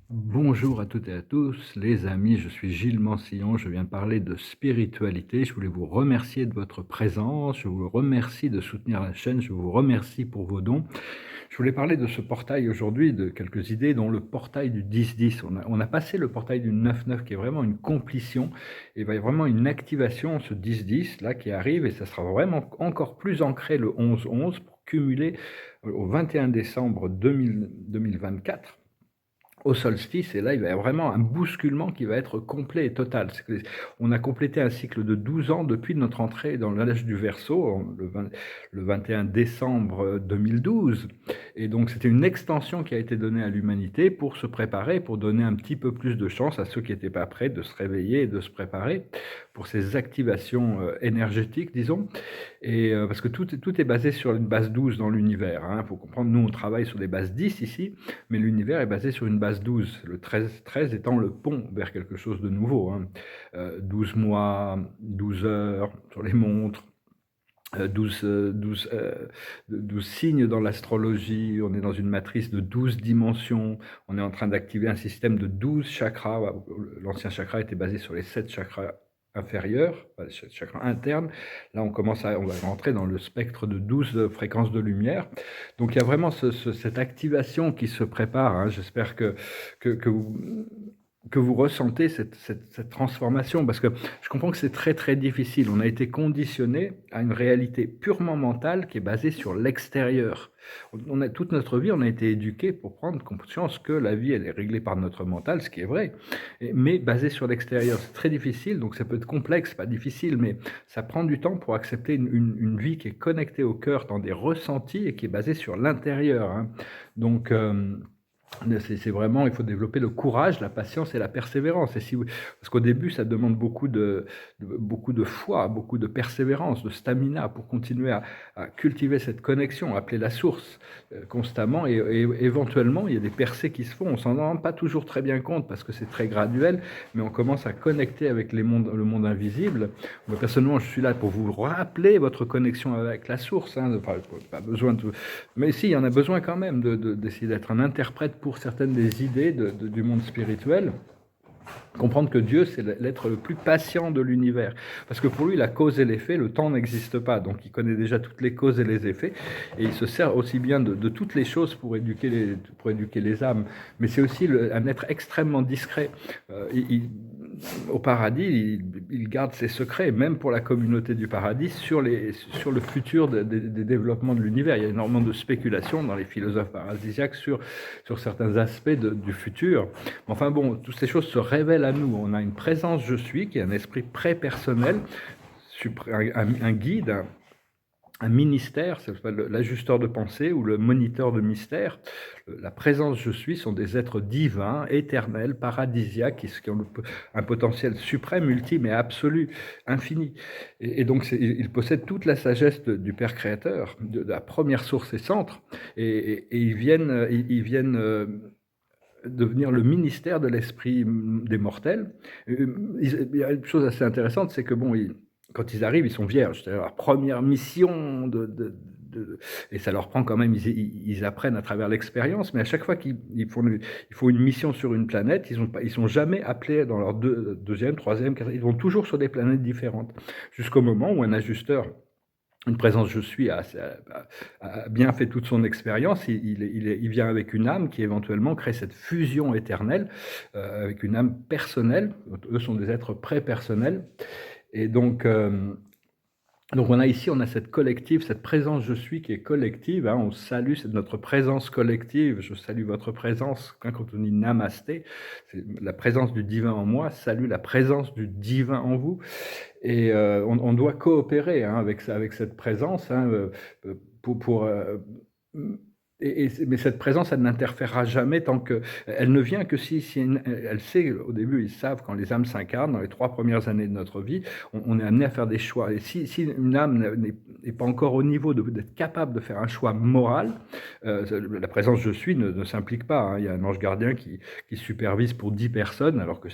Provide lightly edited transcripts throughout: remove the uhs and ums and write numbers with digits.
Bonjour à toutes et à tous, les amis, je suis Gilles Mansillon, je viens parler de spiritualité. Je voulais vous remercier de votre présence, je vous remercie de soutenir la chaîne, je vous remercie pour vos dons. Je voulais parler de ce portail aujourd'hui, de quelques idées, dont le portail du 10-10. On a passé le portail du 9-9 qui est vraiment une complétion, et il va y avoir vraiment une activation, ce 10-10 là qui arrive, et ça sera vraiment encore plus ancré le 11-11 pour cumuler au 21 décembre 2024 au solstice, et là, il va y avoir vraiment un bousculement qui va être complet et total. On a complété un cycle de 12 ans depuis notre entrée dans l'âge du Verseau, le 21 décembre 2012. Et donc, c'était une extension qui a été donnée à l'humanité pour se préparer, pour donner un petit peu plus de chance à ceux qui n'étaient pas prêts de se réveiller et de se préparer pour ces activations énergétiques, disons. Et parce que tout est basé sur une base 12 dans l'univers. Il faut comprendre, nous, on travaille sur des bases 10 ici, mais l'univers est basé sur une base 12, le 13 étant le pont vers quelque chose de nouveau. 12 mois, 12 heures sur les montres, 12 signes dans l'astrologie, on est dans une matrice de 12 dimensions, on est en train d'activer un système de 12 chakras. L'ancien chakra était basé sur les 7 chakras inférieurs, chakras internes. Là, on va rentrer dans le spectre de 12 fréquences de lumière. Donc, il y a vraiment cette activation qui se prépare. J'espère que vous ressentez cette transformation, parce que je comprends que c'est très très difficile. On a été conditionné à une réalité purement mentale qui est basée sur l'extérieur. Toute notre vie, on a été éduqué pour prendre conscience que la vie, elle est réglée par notre mental, ce qui est vrai, mais basée sur l'extérieur. C'est très difficile, donc ça peut être complexe, pas difficile, mais ça prend du temps pour accepter une vie qui est connectée au cœur dans des ressentis et qui est basée sur l'intérieur. Donc, c'est vraiment, il faut développer le courage, la patience et la persévérance. Parce qu'au début, ça demande beaucoup de foi, beaucoup de persévérance, de stamina pour continuer à cultiver cette connexion, appeler la source constamment. Et éventuellement, il y a des percées qui se font. On s'en rend pas toujours très bien compte parce que c'est très graduel, mais on commence à connecter avec le monde invisible. Moi, personnellement, je suis là pour vous rappeler votre connexion avec la source. Enfin, pas besoin de... Mais si, il y en a besoin quand même d'essayer d'être un interprète pour certaines des idées du monde spirituel. Comprendre que Dieu, c'est l'être le plus patient de l'univers. Parce que pour lui, la cause et l'effet, le temps n'existe pas. Donc il connaît déjà toutes les causes et les effets. Et il se sert aussi bien de toutes les choses pour éduquer les âmes. Mais c'est aussi un être extrêmement discret. Au paradis, il garde ses secrets, même pour la communauté du paradis, sur le futur des développements de l'univers. Il y a énormément de spéculations dans les philosophes paradisiaques sur certains aspects du futur. Enfin bon, toutes ces choses se révèlent à nous. On a une présence je suis, qui est un esprit pré-personnel, un guide, un ministère, ça s'appelle l'ajusteur de pensée ou le moniteur de mystère. La présence je suis sont des êtres divins, éternels, paradisiaques, qui ont un potentiel suprême, ultime et absolu, infini. Et donc ils possèdent toute la sagesse du Père créateur, de la première source et centre, et ils viennent devenir le ministère de l'esprit des mortels. Il y a une chose assez intéressante, c'est que bon, quand ils arrivent, ils sont vierges. C'est leur première mission et ça leur prend quand même, ils apprennent à travers l'expérience, mais à chaque fois qu'ils font une mission sur une planète, ils sont jamais appelés dans leur deuxième, troisième, quatrième, ils vont toujours sur des planètes différentes, jusqu'au moment où un ajusteur, une présence je suis a bien fait toute son expérience, il vient avec une âme qui éventuellement crée cette fusion éternelle, avec une âme personnelle. Eux sont des êtres pré-personnels. Et donc on a cette collective, cette présence je suis qui est collective. On salue, c'est notre présence collective. Je salue votre présence. Quand on dit namasté, c'est la présence du divin en moi, salue la présence du divin en vous. Et on doit coopérer avec cette présence, pour mais cette présence, elle n'interférera jamais tant que elle ne vient que si elle sait, au début, ils savent quand les âmes s'incarnent, dans les 3 premières années de notre vie, on est amené à faire des choix. Et si une âme n'est pas encore au niveau d'être capable de faire un choix moral, la présence je suis ne s'implique pas. Il y a un ange gardien qui supervise pour 10 personnes, alors que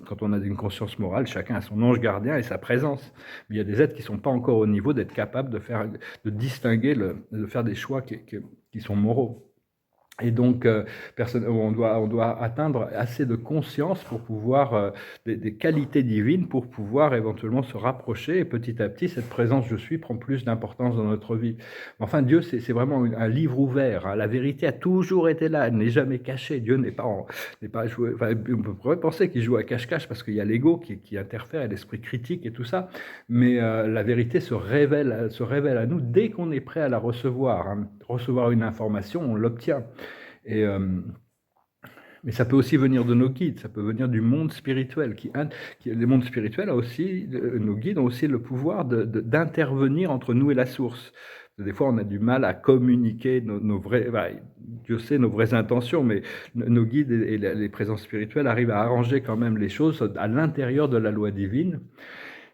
quand on a une conscience morale, chacun a son ange gardien et sa présence. Mais il y a des êtres qui ne sont pas encore au niveau d'être capables de distinguer, de faire des choix qui sont moraux. Et donc, on doit atteindre assez de conscience pour pouvoir, des qualités divines pour pouvoir éventuellement se rapprocher et petit à petit, cette présence «Je suis» prend plus d'importance dans notre vie. Enfin, Dieu, c'est vraiment un livre ouvert, hein. La vérité a toujours été là, elle n'est jamais cachée. Dieu n'est pas joué, enfin, on pourrait penser qu'il joue à cache-cache parce qu'il y a l'ego qui interfère et l'esprit critique et tout ça, mais la vérité se révèle à nous dès qu'on est prêt à la recevoir, hein. Recevoir une information, on l'obtient. Et, mais ça peut aussi venir de nos guides, ça peut venir du monde spirituel. Les mondes spirituels a aussi, nos guides ont aussi le pouvoir d'intervenir entre nous et la source. Des fois, on a du mal à communiquer nos vraies, Dieu sait nos vraies intentions, mais nos guides et les présences spirituelles arrivent à arranger quand même les choses à l'intérieur de la loi divine.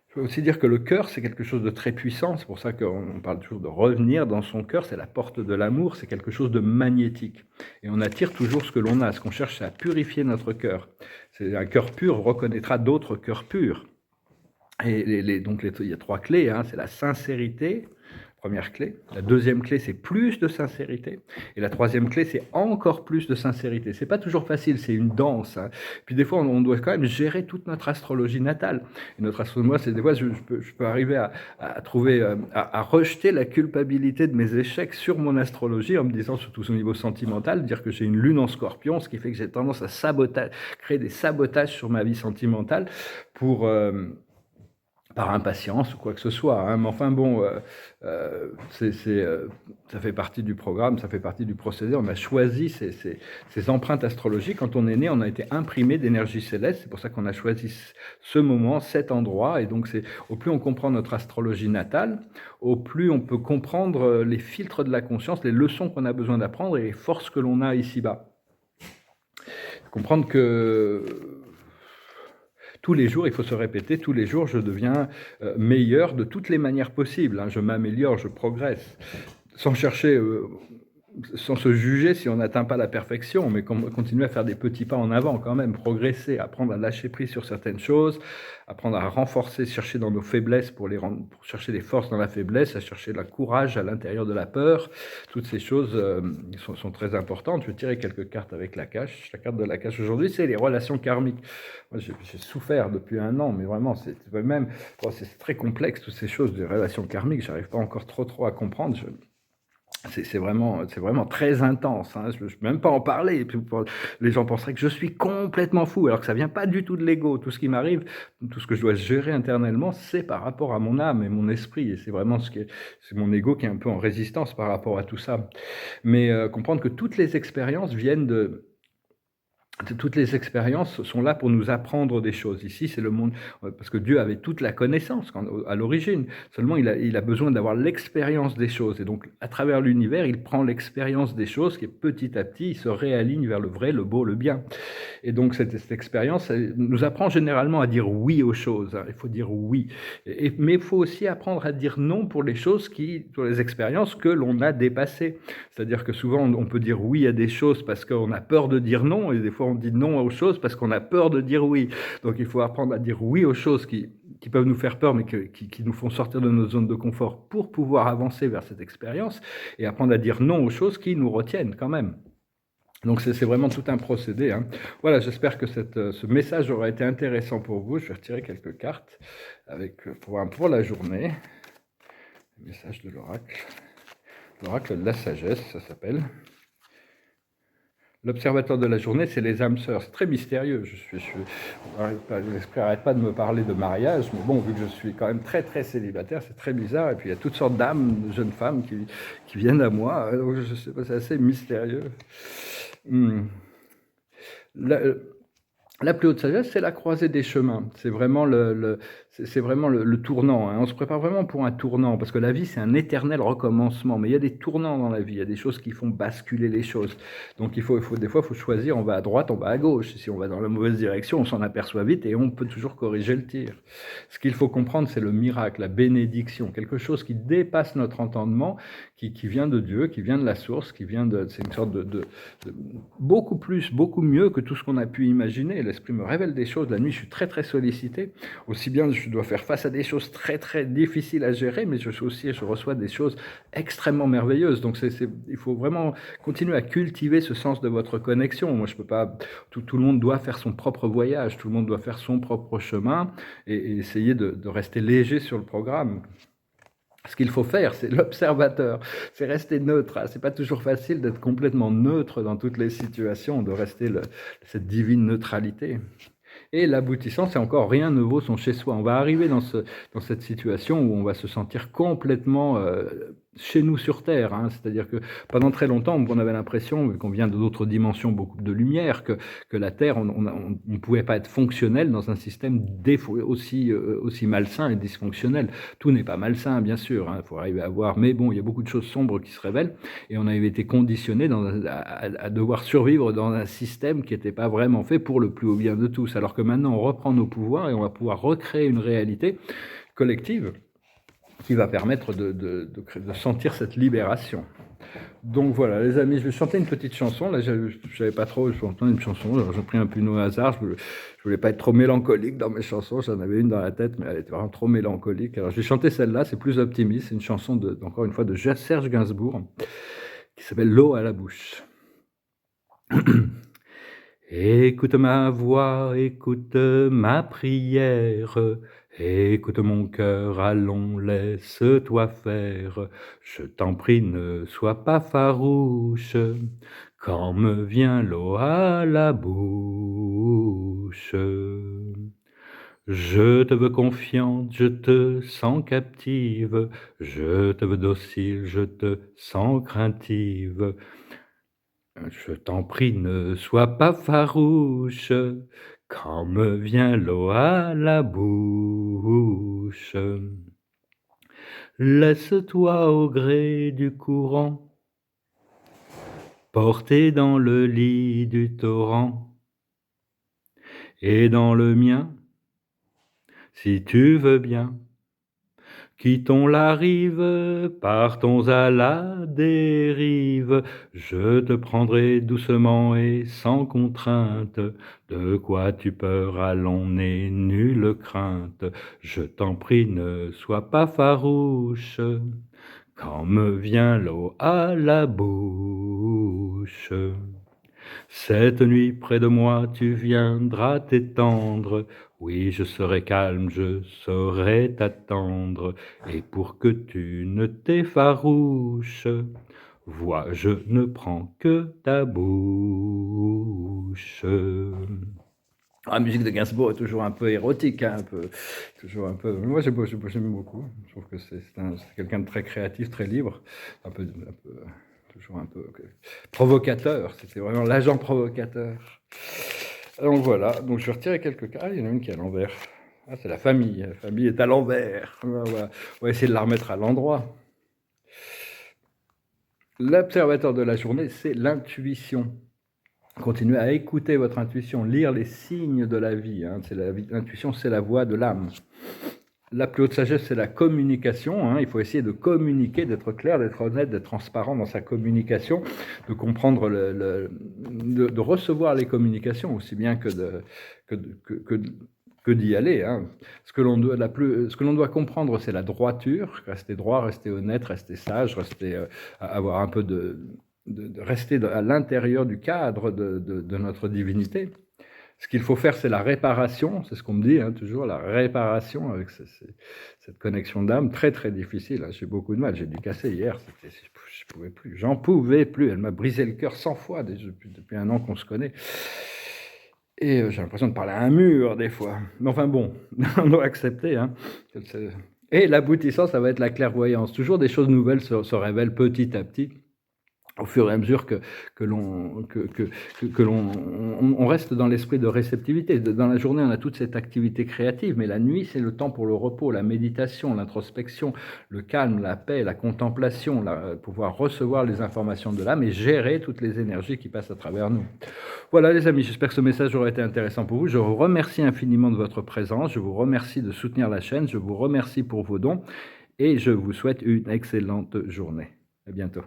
Je peux aussi dire que le cœur, c'est quelque chose de très puissant. C'est pour ça qu'on parle toujours de revenir dans son cœur. C'est la porte de l'amour. C'est quelque chose de magnétique. Et on attire toujours ce que l'on a. Ce qu'on cherche, c'est à purifier notre cœur. C'est un cœur pur reconnaîtra d'autres cœurs purs. Et donc, il y a 3 clés, hein. C'est la sincérité, première clé. La deuxième clé, c'est plus de sincérité. Et la troisième clé, c'est encore plus de sincérité. C'est pas toujours facile, c'est une danse, hein. Puis des fois, on doit quand même gérer toute notre astrologie natale. Et notre astrologie, moi, c'est des fois, je peux arriver à trouver, à rejeter la culpabilité de mes échecs sur mon astrologie en me disant, surtout au niveau sentimental, dire que j'ai une lune en scorpion, ce qui fait que j'ai tendance à créer des sabotages sur ma vie sentimentale pour... par impatience ou quoi que ce soit, hein. Mais enfin bon, ça fait partie du programme, ça fait partie du procédé. On a choisi ces empreintes astrologiques. Quand on est né, on a été imprimé d'énergie céleste. C'est pour ça qu'on a choisi ce moment, cet endroit. Et donc, au plus on comprend notre astrologie natale, au plus on peut comprendre les filtres de la conscience, les leçons qu'on a besoin d'apprendre et les forces que l'on a ici-bas. Comprendre que tous les jours, il faut se répéter, tous les jours, je deviens meilleur de toutes les manières possibles, hein. Je m'améliore, je progresse, sans chercher, sans se juger si on n'atteint pas la perfection, mais continuer à faire des petits pas en avant quand même, progresser, apprendre à lâcher prise sur certaines choses, apprendre à renforcer, chercher dans nos faiblesses pour chercher des forces dans la faiblesse, à chercher le courage à l'intérieur de la peur. Toutes ces choses sont très importantes. Je vais tirer quelques cartes avec la cache. La carte de la cache aujourd'hui, c'est les relations karmiques. Moi, j'ai souffert depuis 1 an, mais vraiment, c'est très complexe, toutes ces choses de relations karmiques. J'arrive pas encore trop à comprendre. C'est vraiment très intense, hein. Je ne peux même pas en parler. Et puis, les gens penseraient que je suis complètement fou, alors que ça vient pas du tout de l'ego. Tout ce qui m'arrive, tout ce que je dois gérer internellement, c'est par rapport à mon âme et mon esprit. Et c'est vraiment c'est mon ego qui est un peu en résistance par rapport à tout ça. Mais comprendre que toutes les expériences toutes les expériences sont là pour nous apprendre des choses. Ici, c'est le monde, parce que Dieu avait toute la connaissance à l'origine. Seulement, il a besoin d'avoir l'expérience des choses. Et donc, à travers l'univers, il prend l'expérience des choses qui, petit à petit, il se réaligne vers le vrai, le beau, le bien. Et donc, cette expérience nous apprend généralement à dire oui aux choses, hein. Il faut dire oui. Mais il faut aussi apprendre à dire non pour les choses pour les expériences que l'on a dépassées. C'est-à-dire que souvent, on peut dire oui à des choses parce qu'on a peur de dire non, et des fois, on dit non aux choses parce qu'on a peur de dire oui. Donc, il faut apprendre à dire oui aux choses qui peuvent nous faire peur, mais qui nous font sortir de notre zone de confort pour pouvoir avancer vers cette expérience, et apprendre à dire non aux choses qui nous retiennent quand même. Donc, c'est vraiment tout un procédé, hein. Voilà, j'espère que ce message aura été intéressant pour vous. Je vais retirer quelques cartes pour la journée. Le message de l'oracle. L'oracle de la sagesse, ça s'appelle. L'observateur de la journée, c'est les âmes sœurs. C'est très mystérieux. L'esprit n'arrête pas de me parler de mariage, mais bon, vu que je suis quand même très célibataire, c'est très bizarre. Et puis il y a toutes sortes d'âmes, de jeunes femmes qui viennent à moi. Donc, je sais pas, c'est assez mystérieux. La plus haute sagesse, c'est la croisée des chemins. C'est vraiment le tournant, hein. On se prépare vraiment pour un tournant, parce que la vie, c'est un éternel recommencement. Mais il y a des tournants dans la vie, il y a des choses qui font basculer les choses. Donc des fois, il faut choisir, on va à droite, on va à gauche. Si on va dans la mauvaise direction, on s'en aperçoit vite et on peut toujours corriger le tir. Ce qu'il faut comprendre, c'est le miracle, la bénédiction, quelque chose qui dépasse notre entendement, qui vient de Dieu, qui vient de la source, c'est une sorte de beaucoup mieux que tout ce qu'on a pu imaginer. l'esprit me révèle des choses. La nuit, je suis très, très sollicité. Aussi bien, je dois faire face à des choses très, très difficiles à gérer, mais je reçois des choses extrêmement merveilleuses. Donc, il faut vraiment continuer à cultiver ce sens de votre connexion. Moi, je peux pas, tout le monde doit faire son propre voyage, tout le monde doit faire son propre chemin et essayer de rester léger sur le programme. Ce qu'il faut faire, c'est l'observateur, c'est rester neutre. C'est pas toujours facile d'être complètement neutre dans toutes les situations, de rester cette divine neutralité. Et l'aboutissant, c'est encore rien ne vaut son chez-soi. On va arriver dans cette situation où on va se sentir complètement chez nous sur Terre. C'est-à-dire que pendant très longtemps, on avait l'impression, vu qu'on vient d'autres dimensions, beaucoup de lumière, que la Terre, on ne pouvait pas être fonctionnel dans un système aussi malsain et dysfonctionnel. Tout n'est pas malsain, bien sûr. Il faut arriver à voir. Mais bon, il y a beaucoup de choses sombres qui se révèlent et on avait été conditionné à devoir survivre dans un système qui n'était pas vraiment fait pour le plus haut bien de tous. Alors que maintenant, on reprend nos pouvoirs et on va pouvoir recréer une réalité collective qui va permettre de sentir cette libération. Donc voilà, les amis, je vais chanter une petite chanson. Là, je ne savais pas trop, je vais entendre une chanson. J'ai pris un pinot au hasard. Je ne voulais pas être trop mélancolique dans mes chansons. J'en avais une dans la tête, mais elle était vraiment trop mélancolique. Alors, je vais chanter celle-là, c'est plus optimiste. C'est une chanson, encore une fois, de Serge Gainsbourg, qui s'appelle L'eau à la bouche. Écoute ma voix, écoute ma prière, écoute mon cœur, allons, laisse-toi faire. Je t'en prie, ne sois pas farouche, quand me vient l'eau à la bouche. Je te veux confiante, je te sens captive, je te veux docile, je te sens craintive. Je t'en prie, ne sois pas farouche, quand me vient l'eau à la bouche. Laisse-toi au gré du courant, porter dans le lit du torrent, et dans le mien, si tu veux bien. Quittons la rive, partons à la dérive, je te prendrai doucement et sans contrainte, de quoi tu peur, allons, n'aie nulle crainte, je t'en prie, ne sois pas farouche, quand me vient l'eau à la bouche. Cette nuit près de moi tu viendras t'étendre, oui je serai calme, je saurai t'attendre, et pour que tu ne t'effarouches, vois je ne prends que ta bouche. La musique de Gainsbourg est toujours un peu érotique, toujours un peu. Moi j'aime beaucoup. Je trouve que c'est quelqu'un de très créatif, très libre, toujours un peu provocateur. C'était vraiment l'agent provocateur. Donc voilà. Donc je vais retirer quelques cartes. Il y en a une qui est à l'envers. Ah, c'est la famille. La famille est à l'envers. Voilà. On va essayer de la remettre à l'endroit. L'observateur de la journée, c'est l'intuition. Continuez à écouter votre intuition, lire les signes de la vie. L'intuition, c'est la voix de l'âme. La plus haute sagesse, c'est la communication. Il faut essayer de communiquer, d'être clair, d'être honnête, d'être transparent dans sa communication, de comprendre, de recevoir les communications aussi bien que d'y aller. Ce que l'on doit comprendre, c'est la droiture, rester droit, rester honnête, rester sage, avoir un peu rester à l'intérieur du cadre de notre divinité. Ce qu'il faut faire, c'est la réparation, c'est ce qu'on me dit toujours, la réparation avec cette connexion d'âme, très très difficile. J'ai beaucoup de mal, j'ai dû casser hier, j'en pouvais plus, elle m'a brisé le cœur 100 fois depuis un an qu'on se connaît. Et j'ai l'impression de parler à un mur des fois. Mais enfin bon, on doit accepter. Et l'aboutissant, ça va être la clairvoyance. Toujours des choses nouvelles se révèlent petit à petit, au fur et à mesure que l'on reste dans l'esprit de réceptivité. Dans la journée, on a toute cette activité créative, mais la nuit, c'est le temps pour le repos, la méditation, l'introspection, le calme, la paix, la contemplation, pouvoir recevoir les informations de l'âme et gérer toutes les énergies qui passent à travers nous. Voilà les amis, j'espère que ce message aura été intéressant pour vous. Je vous remercie infiniment de votre présence, je vous remercie de soutenir la chaîne, je vous remercie pour vos dons et je vous souhaite une excellente journée. À bientôt.